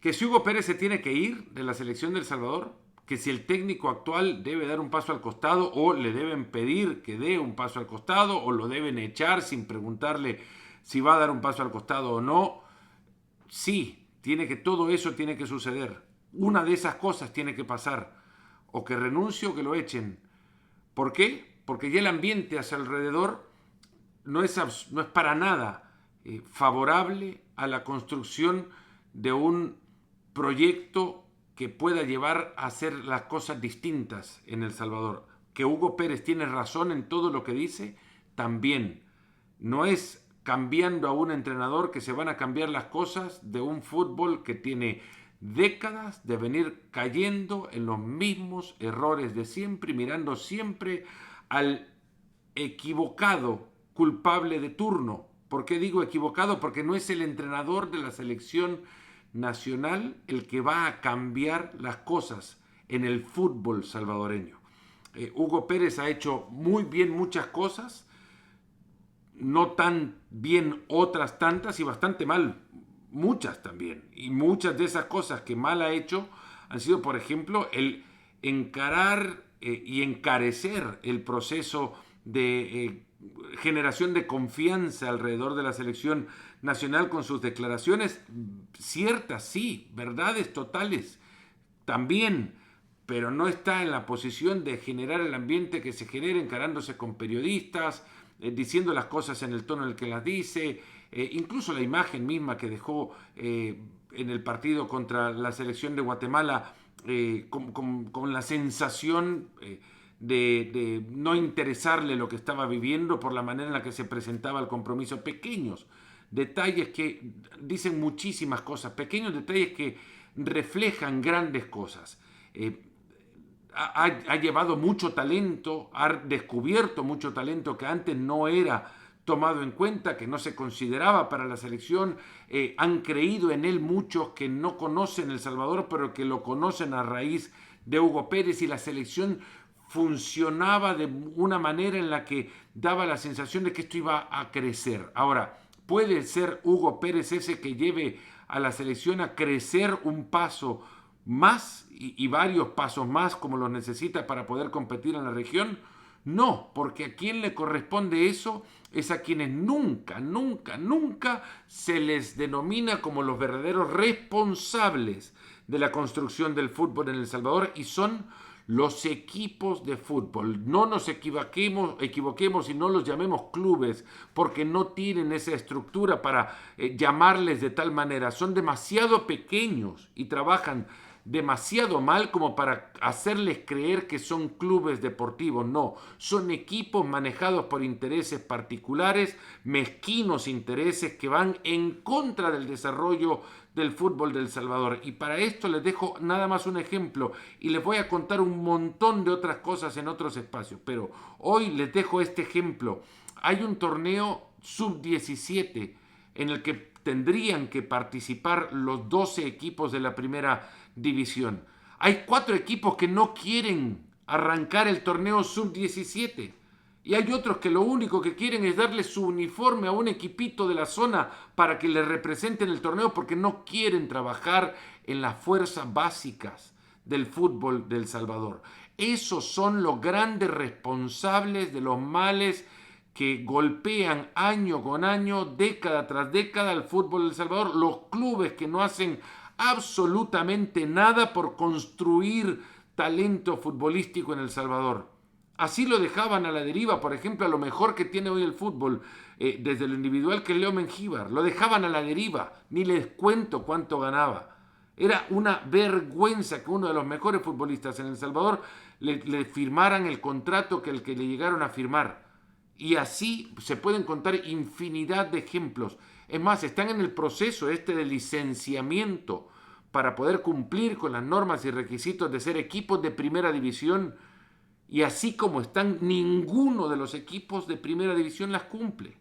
Que si Hugo Pérez se tiene que ir de la selección de El Salvador, que si el técnico actual debe dar un paso al costado o le deben pedir que dé un paso al costado o lo deben echar sin preguntarle si va a dar un paso al costado o no. Sí, todo eso tiene que suceder. Una de esas cosas tiene que pasar. O que renuncie o que lo echen. ¿Por qué? Porque ya el ambiente a su alrededor no es para nada favorable a la construcción de un proyecto que pueda llevar a hacer las cosas distintas en El Salvador. Que Hugo Pérez tiene razón en todo lo que dice, también. No es cambiando a un entrenador que se van a cambiar las cosas de un fútbol que tiene décadas de venir cayendo en los mismos errores de siempre, mirando siempre al equivocado culpable de turno. ¿Por qué digo equivocado? Porque no es el entrenador de la selección nacional el que va a cambiar las cosas en el fútbol salvadoreño. Hugo Pérez ha hecho muy bien muchas cosas, no tan bien otras tantas y bastante mal muchas también. Y muchas de esas cosas que mal ha hecho han sido, por ejemplo, el encarar y encarecer el proceso de generación de confianza alrededor de la selección nacional con sus declaraciones ciertas, sí, verdades totales también, pero no está en la posición de generar el ambiente que se genera encarándose con periodistas, diciendo las cosas en el tono en el que las dice, incluso la imagen misma que dejó en el partido contra la selección de Guatemala, con la sensación de no interesarle lo que estaba viviendo por la manera en la que se presentaba el compromiso. Pequeños detalles que dicen muchísimas cosas, pequeños detalles que reflejan grandes cosas. Ha llevado mucho talento, ha descubierto mucho talento que antes no era tomado en cuenta, que no se consideraba para la selección. Han creído en él muchos que no conocen El Salvador, pero que lo conocen a raíz de Hugo Pérez, y la selección funcionaba de una manera en la que daba la sensación de que esto iba a crecer. Ahora, ¿puede ser Hugo Pérez ese que lleve a la selección a crecer un paso más y varios pasos más como los necesita para poder competir en la región? No, porque a quien le corresponde eso es a quienes nunca, nunca, nunca se les denomina como los verdaderos responsables de la construcción del fútbol en El Salvador, y son los equipos de fútbol. No nos equivoquemos y no los llamemos clubes, porque no tienen esa estructura para llamarles de tal manera. Son demasiado pequeños y trabajan demasiado mal como para hacerles creer que son clubes deportivos. No, son equipos manejados por intereses particulares, mezquinos intereses que van en contra del desarrollo del fútbol de El Salvador. Y para esto les dejo nada más un ejemplo, y les voy a contar un montón de otras cosas en otros espacios, pero hoy les dejo este ejemplo. Hay un torneo sub-17 en el que tendrían que participar los 12 equipos de la primera división. Hay 4 equipos que no quieren arrancar el torneo sub-17. Y hay otros que lo único que quieren es darle su uniforme a un equipito de la zona para que le representen el torneo, porque no quieren trabajar en las fuerzas básicas del fútbol de El Salvador. Esos son los grandes responsables de los males que golpean año con año, década tras década al fútbol de El Salvador. Los clubes que no hacen absolutamente nada por construir talento futbolístico en El Salvador. Así lo dejaban a la deriva, por ejemplo, a lo mejor que tiene hoy el fútbol, desde lo individual, que es Leo Mengíbar. Lo dejaban a la deriva, ni les cuento cuánto ganaba. Era una vergüenza que uno de los mejores futbolistas en El Salvador le firmaran el contrato que el que le llegaron a firmar. Y así se pueden contar infinidad de ejemplos. Es más, están en el proceso de licenciamiento para poder cumplir con las normas y requisitos de ser equipos de primera división. Y así como están, ninguno de los equipos de primera división las cumple.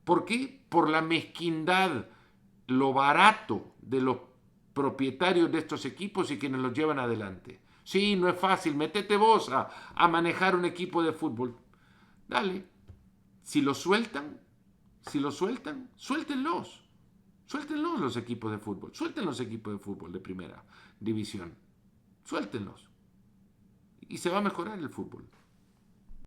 ¿Por qué? Por la mezquindad, lo barato de los propietarios de estos equipos y quienes los llevan adelante. Sí, no es fácil, métete vos a manejar un equipo de fútbol. Dale, si lo sueltan, suéltenlos. Suéltenlos los equipos de fútbol, suelten los equipos de fútbol de primera división, suéltenlos y se va a mejorar el fútbol.